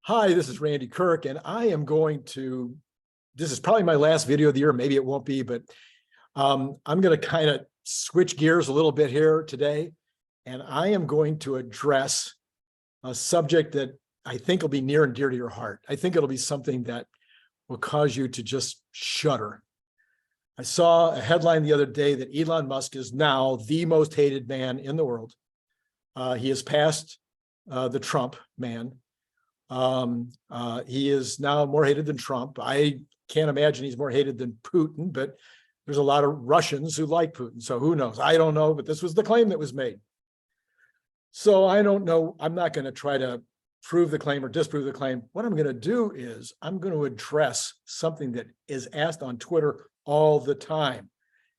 Hi, this is Randy Kirk, and this is probably my last video of the year. Maybe it won't be, but I'm going to kind of switch gears a little bit here today. And I am going to address a subject that I think will be near and dear to your heart. I think it'll be something that will cause you to just shudder. I saw a headline the other day that Elon Musk is now the most hated man in the world. He has passed the Trump man. He is now more hated than Trump. I can't imagine he's more hated than Putin, but there's a lot of Russians who like Putin. So who knows? I don't know, but this was the claim that was made. So I don't know. I'm not going to try to prove the claim or disprove the claim. What I'm going to do is I'm going to address something that is asked on Twitter all the time.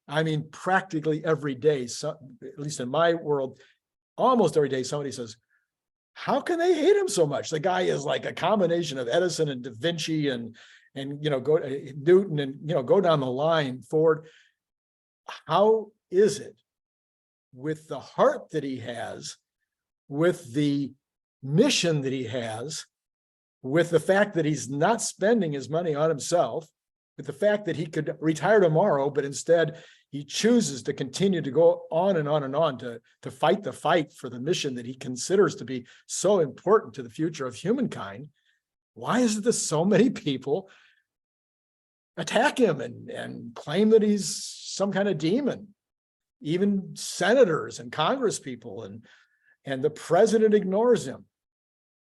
I mean, practically every day, at least in my world, almost every day, somebody says, how can they hate him so much? The guy is like a combination of Edison and Da Vinci and Newton and go down the line forward. How is it with the heart that he has, with the mission that he has, with the fact that he's not spending his money on himself, with the fact that he could retire tomorrow, but instead he chooses to continue to go on and on and on to fight the fight for the mission that he considers to be so important to the future of humankind? Why is it that so many people attack him and claim that he's some kind of demon? Even senators and Congress people and the president ignores him.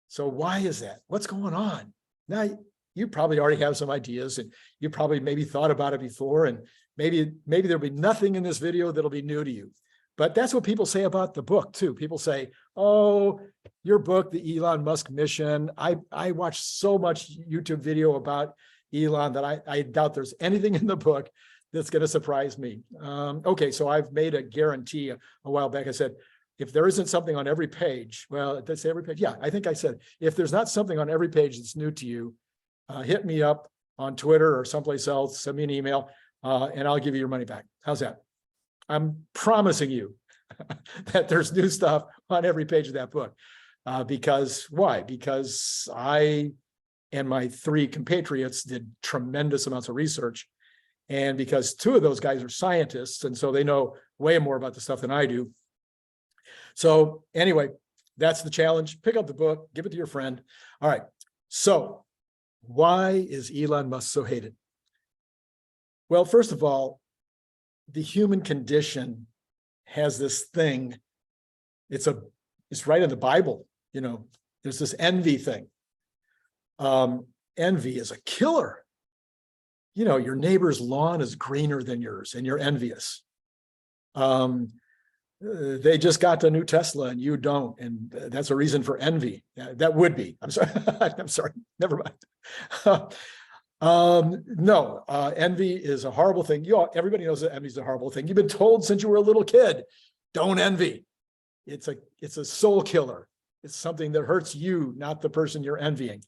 So why is that? What's going on? Now, you probably already have some ideas, and you probably maybe thought about it before, and maybe there'll be nothing in this video that'll be new to you. But that's what people say about the book too. People say, oh, your book, the Elon Musk mission. I watched so much YouTube video about Elon that I doubt there's anything in the book that's going to surprise me. Okay, so I've made a guarantee a while back. I said, if there isn't something on every page, well, did I say every page? Yeah, I think I said, if there's not something on every page that's new to you, hit me up on Twitter or someplace else, send me an email, and I'll give you your money back. How's that? I'm promising you that there's new stuff on every page of that book. Because why? Because I and my three compatriots did tremendous amounts of research. And because two of those guys are scientists, and so they know way more about the stuff than I do. So anyway, that's the challenge. Pick up the book, give it to your friend. All right. So why is Elon Musk so hated? Well, first of all, the human condition has this thing. It's right in the Bible. There's this envy thing. Envy is a killer. Your neighbor's lawn is greener than yours, and you're envious. They just got the new Tesla and you don't, and that's a reason for envy. That would be. I'm sorry. I'm sorry. Never mind. No, envy is a horrible thing. Everybody knows that envy is a horrible thing. You've been told since you were a little kid, don't envy. It's a soul killer. It's something that hurts you, not the person you're envying.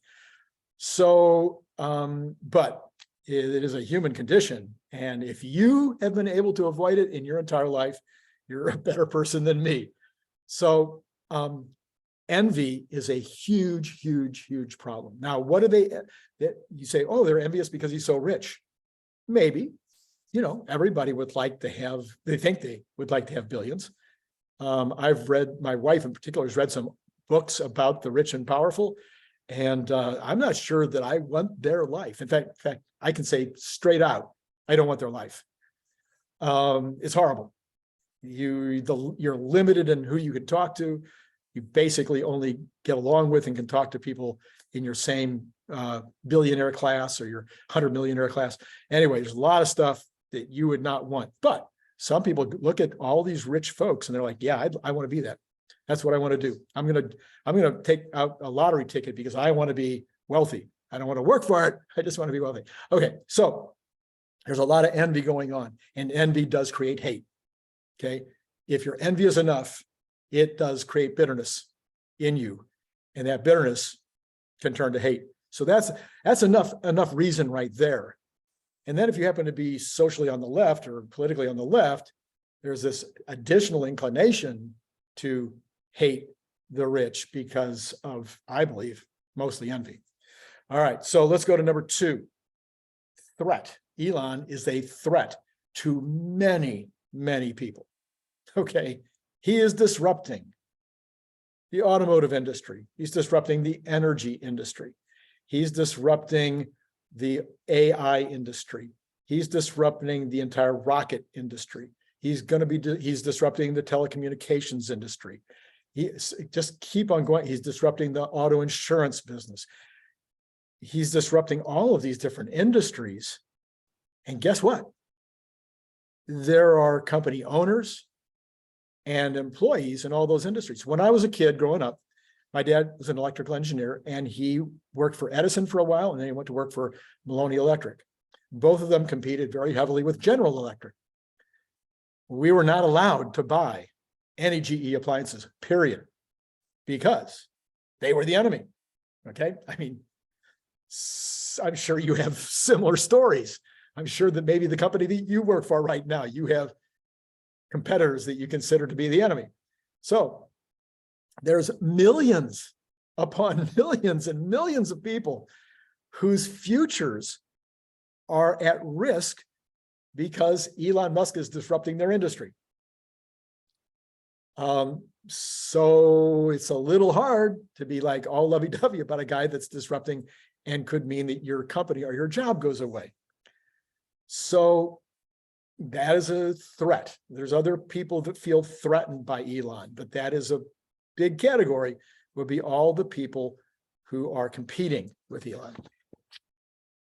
So, but it is a human condition, and if you have been able to avoid it in your entire life, you're a better person than me. So envy is a huge, huge, huge problem. Now, what do you say, oh, they're envious because he's so rich. Maybe, everybody would like to have, they think they would like to have billions. I've read, my wife in particular has read some books about the rich and powerful, and I'm not sure that I want their life. In fact, I can say straight out, I don't want their life. It's horrible. You're limited in who you can talk to. You basically only get along with and can talk to people in your same billionaire class or your 100 millionaire class. Anyway, there's a lot of stuff that you would not want. But some people look at all these rich folks and they're like, yeah, I want to be that. That's what I want to do. I'm gonna take out a lottery ticket because I want to be wealthy. I don't want to work for it. I just want to be wealthy. Okay, so there's a lot of envy going on, and envy does create hate. Okay, if you're envious enough, it does create bitterness in you, and that bitterness can turn to hate. So that's enough reason right there. And then if you happen to be socially on the left or politically on the left, there's this additional inclination to hate the rich because of, I believe, mostly envy. All right, so let's go to number 2. Threat. Elon is a threat to many, many people. Okay, he is disrupting the automotive industry. He's disrupting the energy industry. He's disrupting the AI industry. He's disrupting the entire rocket industry. He's disrupting the telecommunications industry. Just keep on going. He's disrupting the auto insurance business. He's disrupting all of these different industries. And guess what? There are company owners and employees in all those industries. When I was a kid growing up, my dad was an electrical engineer, and he worked for Edison for a while, and then he went to work for Maloney Electric. Both of them competed very heavily with General Electric. We were not allowed to buy any GE appliances, period, because they were the enemy. Okay, I mean, I'm sure you have similar stories. I'm sure that maybe the company that you work for right now, you have competitors that you consider to be the enemy. So there's millions upon millions and millions of people whose futures are at risk because Elon Musk is disrupting their industry. So it's a little hard to be like all lovey-dovey about a guy that's disrupting and could mean that your company or your job goes away. So that is a threat. There's other people that feel threatened by Elon, but that is a big category, would be all the people who are competing with Elon.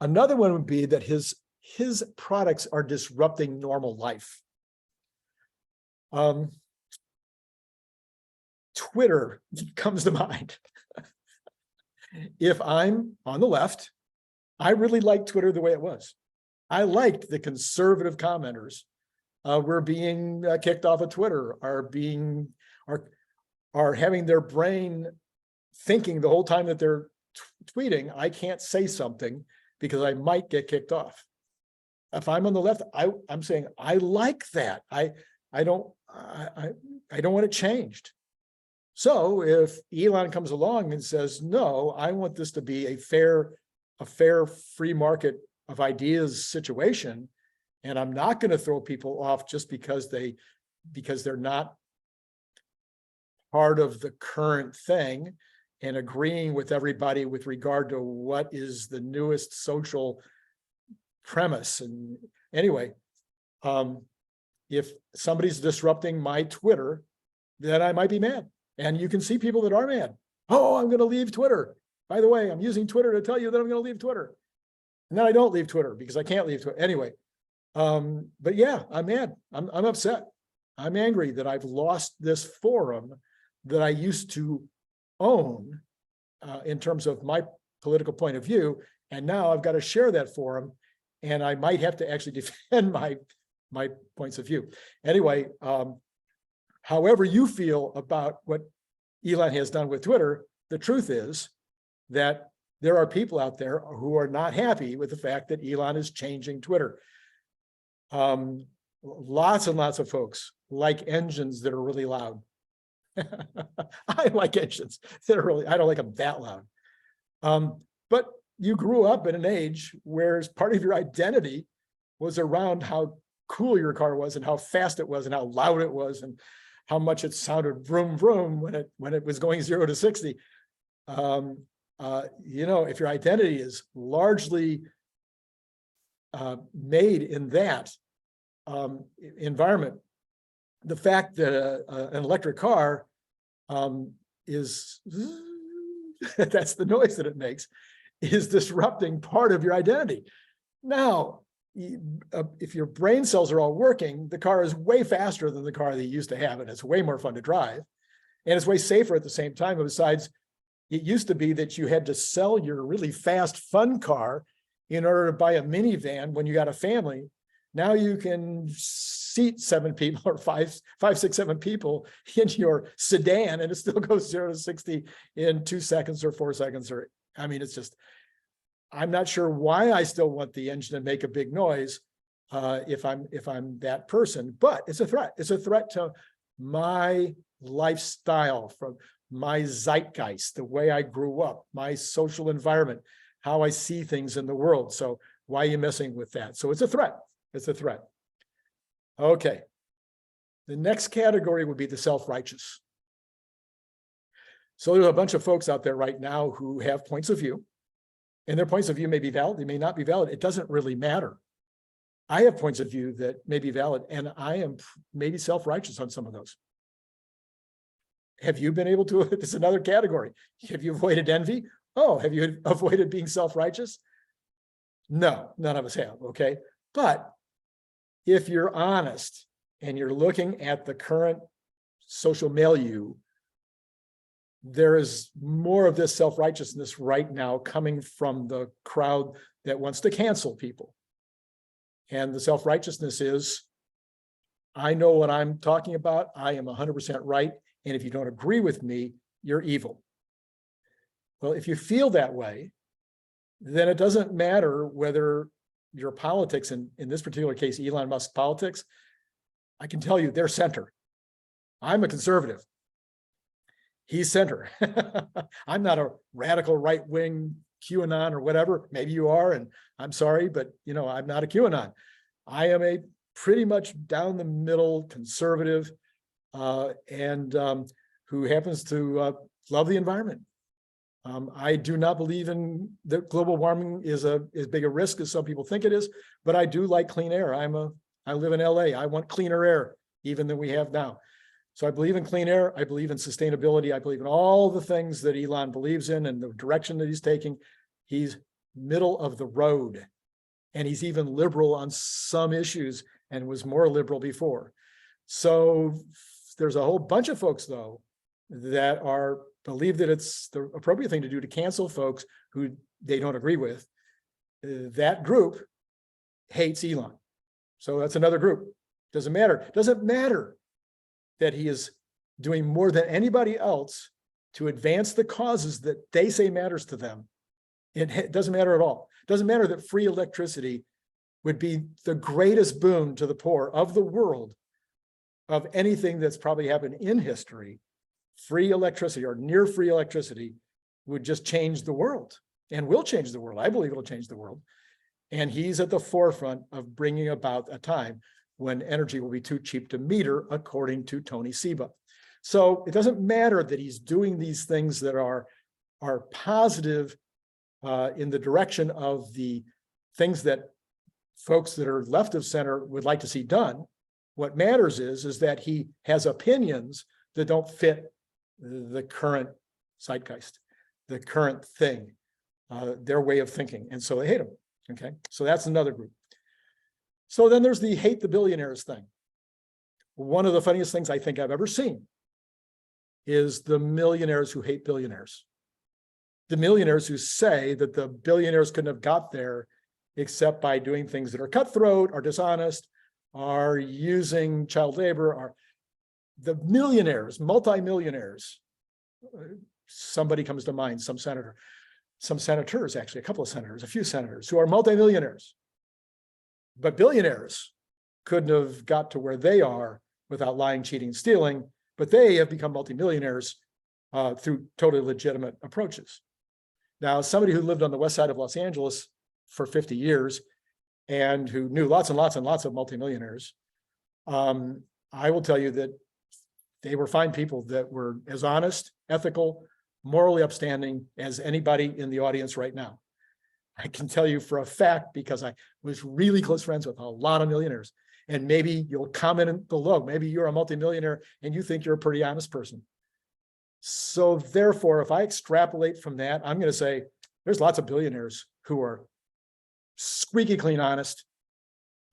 Another one would be that his products are disrupting normal life. Twitter comes to mind. If I'm on the left, I really liked Twitter the way it was. I liked the conservative commenters were being kicked off of Twitter, are having their brain thinking the whole time that they're tweeting, I can't say something because I might get kicked off. If I'm on the left, I'm saying I like that. I don't want it changed. So if Elon comes along and says, no, I want this to be a fair free market of ideas situation, and I'm not going to throw people off just because they're not part of the current thing and agreeing with everybody with regard to what is the newest social premise. And anyway, if somebody's disrupting my Twitter, then I might be mad. And you can see people that are mad. Oh, I'm going to leave Twitter. By the way, I'm using Twitter to tell you that I'm going to leave Twitter. And then I don't leave Twitter because I can't leave Twitter. Anyway, but yeah, I'm mad. I'm upset. I'm angry that I've lost this forum that I used to own in terms of my political point of view. And now I've got to share that forum, and I might have to actually defend my points of view. Anyway, however you feel about what Elon has done with Twitter, the truth is that there are people out there who are not happy with the fact that Elon is changing Twitter. Lots and lots of folks like engines that are really loud. I like engines that are really, I don't like them that loud. But you grew up in an age where part of your identity was around how cool your car was and how fast it was and how loud it was and how much it sounded vroom vroom when it was going 0 to 60. If your identity is largely made in that environment, the fact that an electric car is that's the noise that it makes, is disrupting part of your identity. Now, if your brain cells are all working, the car is way faster than the car that you used to have, and it's way more fun to drive, and it's way safer at the same time. Besides, it used to be that you had to sell your really fast, fun car in order to buy a minivan when you got a family. Now you can seat 7 people or 5, 6, 7 people in your sedan, and it still goes 0 to 60 in 2 seconds or 4 seconds. Or, I mean, it's just, I'm not sure why I still want the engine to make a big noise if I'm that person, but it's a threat. It's a threat to my lifestyle, from my zeitgeist, the way I grew up, my social environment. how I see things in the world. So why are you messing with that? So it's a threat. It's a threat. Okay. The next category would be the self-righteous. So there's a bunch of folks out there right now who have points of view, and their points of view may be valid, they may not be valid. It doesn't really matter. I have points of view that may be valid, and I am maybe self-righteous on some of those. Have you been able to? This is another category. Have you avoided envy? Oh, have you avoided being self-righteous? No, none of us have, okay? But if you're honest and you're looking at the current social milieu, there is more of this self-righteousness right now coming from the crowd that wants to cancel people. And the self-righteousness is, I know what I'm talking about. I am 100% right. And if you don't agree with me, you're evil. Well, if you feel that way, then it doesn't matter whether your politics, in this particular case, Elon Musk politics, I can tell you they're center. I'm a conservative. He's center. I'm not a radical right-wing QAnon or whatever. Maybe you are, and I'm sorry, but I'm not a QAnon. I am a pretty much down the middle conservative and who happens to love the environment. I do not believe in that global warming is as big a risk as some people think it is, but I do like clean air. I live in LA. I want cleaner air even than we have now. So I believe in clean air. I believe in sustainability. I believe in all the things that Elon believes in and the direction that he's taking. He's middle of the road, and he's even liberal on some issues and was more liberal before. So there's a whole bunch of folks, though, that believe that it's the appropriate thing to do to cancel folks who they don't agree with. That group hates Elon. So that's another group. Doesn't matter that he is doing more than anybody else to advance the causes that they say matters to them. It doesn't matter at all. It doesn't matter that free electricity would be the greatest boon to the poor of the world of anything that's probably happened in history. Free electricity or near free electricity would just change the world and will change the world. I believe it'll change the world. And he's at the forefront of bringing about a time when energy will be too cheap to meter, according to Tony Seba. So it doesn't matter that he's doing these things that are positive in the direction of the things that folks that are left of center would like to see done. What matters is that he has opinions that don't fit the current zeitgeist, the current thing, their way of thinking. And so they hate him. Okay, so that's another group. So then there's the hate the billionaires thing. One of the funniest things I think I've ever seen is the millionaires who hate billionaires. The millionaires who say that the billionaires couldn't have got there except by doing things that are cutthroat, are dishonest, are using child labor, are the millionaires, multimillionaires. Somebody comes to mind, some senators, actually, a couple of senators, a few senators who are multimillionaires. But billionaires couldn't have got to where they are without lying, cheating, stealing, but they have become multimillionaires through totally legitimate approaches. Now, somebody who lived on the west side of Los Angeles for 50 years and who knew lots and lots and lots of multimillionaires, I will tell you that they were fine people that were as honest, ethical, morally upstanding as anybody in the audience right now. I can tell you for a fact because I was really close friends with a lot of millionaires. And maybe you'll comment below. Maybe you're a multimillionaire and you think you're a pretty honest person. So therefore, if I extrapolate from that, I'm going to say there's lots of billionaires who are squeaky clean honest.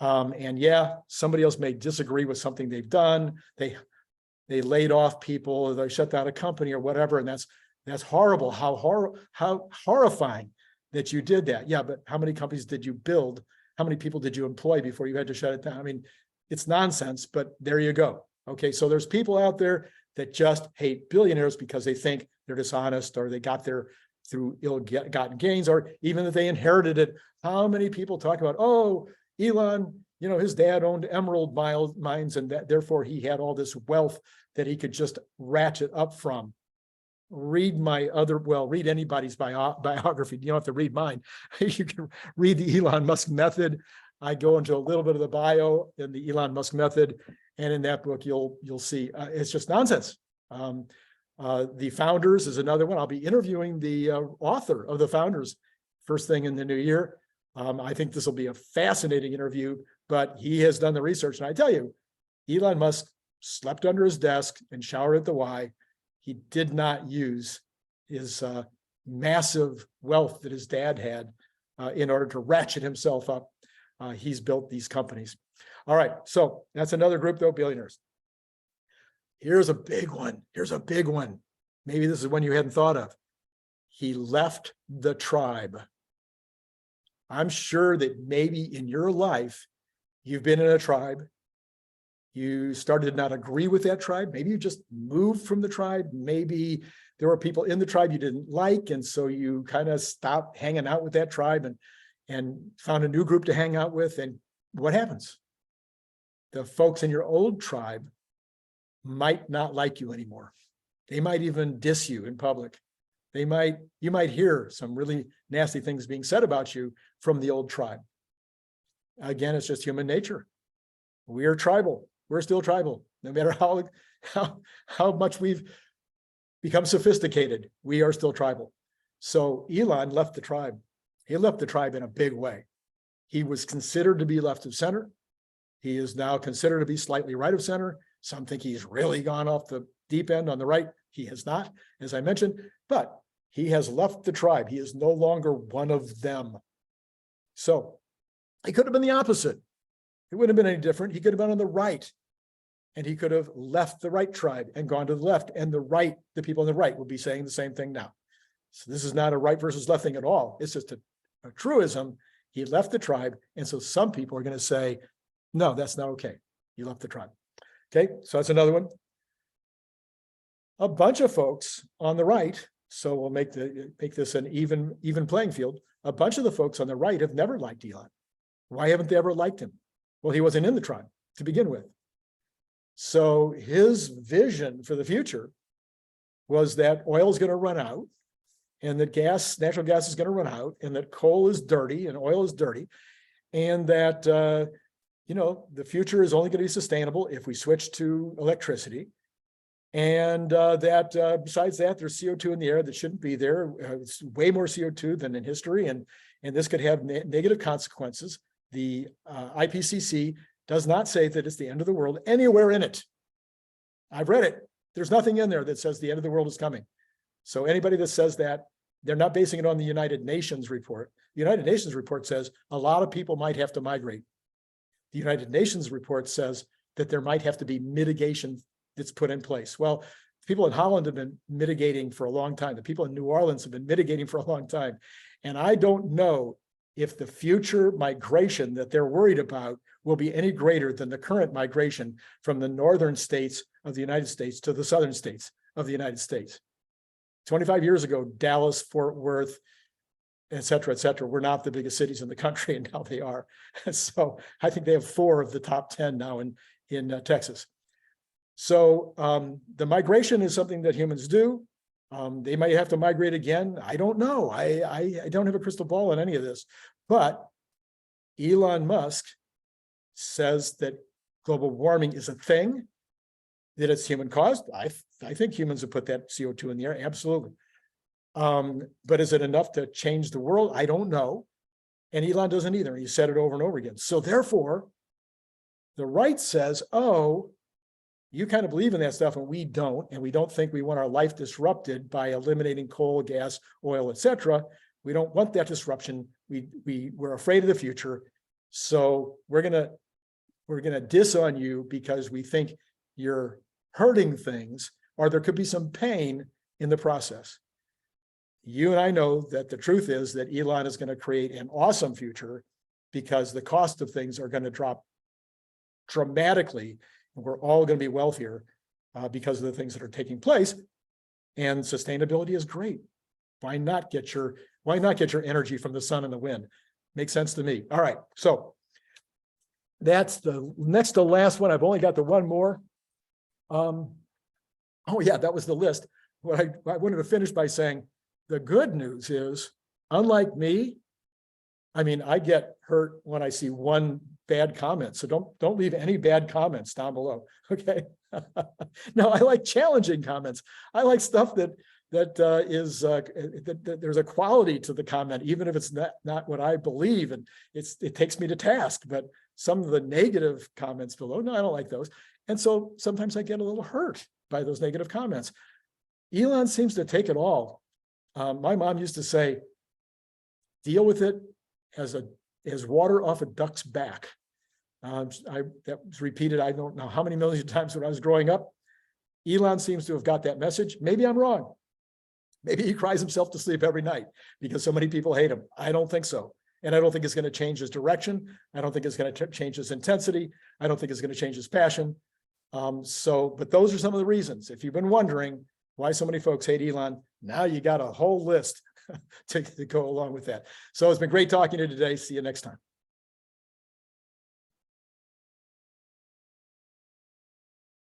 And yeah, somebody else may disagree with something they've done. They laid off people, or they shut down a company or whatever. And that's horrible. How horrifying that you did that. Yeah, but how many companies did you build? How many people did you employ before you had to shut it down? I mean, it's nonsense, but there you go. Okay, so there's people out there that just hate billionaires because they think they're dishonest or they got there through ill-gotten gains, or even that they inherited it. How many people talk about, oh, Elon, his dad owned emerald mines and that therefore he had all this wealth that he could just ratchet up from. read my other, well, read anybody's biography. You don't have to read mine. You can read the Elon Musk method. I go into a little bit of the bio in the Elon Musk method. And in that book, you'll see it's just nonsense. The Founders is another one. I'll be interviewing the author of the Founders first thing in the new year. I think this will be a fascinating interview, but he has done the research. And I tell you, Elon Musk slept under his desk and showered at the Y. He did not use his massive wealth that his dad had in order to ratchet himself up. He's built these companies. All right, so that's another group, though, billionaires. Here's a big one. Here's a big one. Maybe this is one you hadn't thought of. He left the tribe. I'm sure that maybe in your life, you've been in a tribe. You started to not agree with that tribe. Maybe you just moved from the tribe. Maybe there were people in the tribe you didn't like, and so you kind of stopped hanging out with that tribe and found a new group to hang out with. And what happens? The folks in your old tribe might not like you anymore. They might even diss you in public. You might hear some really nasty things being said about you from the old tribe. Again, it's just human nature. We are tribal. We're still tribal. No matter how much we've become sophisticated, we are still tribal. So Elon left the tribe. He left the tribe in a big way. He was considered to be left of center. He is now considered to be slightly right of center. Some think he's really gone off the deep end on the right. He has not, as I mentioned, but he has left the tribe. He is no longer one of them. So he could have been the opposite. It wouldn't have been any different. He could have been on the right, and he could have left the right tribe and gone to the left, and the people on the right will be saying the same thing now. So this is not a right versus left thing at all. It's just a truism. He left the tribe, and so some people are going to say, no, that's not okay. You left the tribe. Okay, so that's another one. A bunch of folks on the right, so we'll make this an even playing field. A bunch of the folks on the right have never liked Elon. Why haven't they ever liked him? Well, he wasn't in the tribe to begin with. So his vision for the future was that oil is going to run out, and that natural gas is going to run out, and that coal is dirty and oil is dirty, and that the future is only going to be sustainable if we switch to electricity. And that besides that, there's CO2 in the air that shouldn't be there. It's way more CO2 than in history, and this could have negative consequences. The IPCC does not say that it's the end of the world anywhere in it. I've read it. There's nothing in there that says the end of the world is coming. So anybody that says that, they're not basing it on the United Nations report. The United Nations report says a lot of people might have to migrate. The United Nations report says that there might have to be mitigation that's put in place. Well, people in Holland have been mitigating for a long time. The people in New Orleans have been mitigating for a long time. And I don't know if the future migration that they're worried about will be any greater than the current migration from the northern states of the United States to the southern states of the United States. 25 years ago, Dallas, Fort Worth, et cetera, were not the biggest cities in the country, and now they are. So I think they have 4 of the top 10 now in Texas. So the migration is something that humans do. They might have to migrate again. I don't know. I don't have a crystal ball on any of this. But Elon Musk says that global warming is a thing, that it's human caused. I think humans have put that CO2 in the air, absolutely. But is it enough to change the world? I don't know. And Elon doesn't either. He said it over and over again. So therefore, the right says, oh, you kind of believe in that stuff and we don't think we want our life disrupted by eliminating coal, gas, oil, et cetera. We don't want that disruption. We're afraid of the future. So we're gonna diss on you because we think you're hurting things, or there could be some pain in the process. You and I know that the truth is that Elon is going to create an awesome future because the cost of things are going to drop dramatically. And we're all going to be wealthier because of the things that are taking place. And sustainability is great. Why not get your energy from the sun and the wind? Makes sense to me. All right. So that's the next to last one. I've only got the one more. Oh yeah, that was the list. I wanted to finish by saying, the good news is, unlike me, I mean, I get hurt when I see one bad comment. So don't leave any bad comments down below. Okay. No, I like challenging comments. I like stuff that there's a quality to the comment, even if it's not what I believe, and it takes me to task. But some of the negative comments below, no, I don't like those. And so sometimes I get a little hurt by those negative comments. Elon seems to take it all. My mom used to say, deal with it as water off a duck's back. That was repeated, I don't know how many millions of times when I was growing up. Elon seems to have got that message. Maybe I'm wrong. Maybe he cries himself to sleep every night because so many people hate him. I don't think so. And I don't think it's going to change his direction. I don't think it's going to change his intensity. I don't think it's going to change his passion. But those are some of the reasons. If you've been wondering why so many folks hate Elon, now you got a whole list to go along with that. So it's been great talking to you today. See you next time.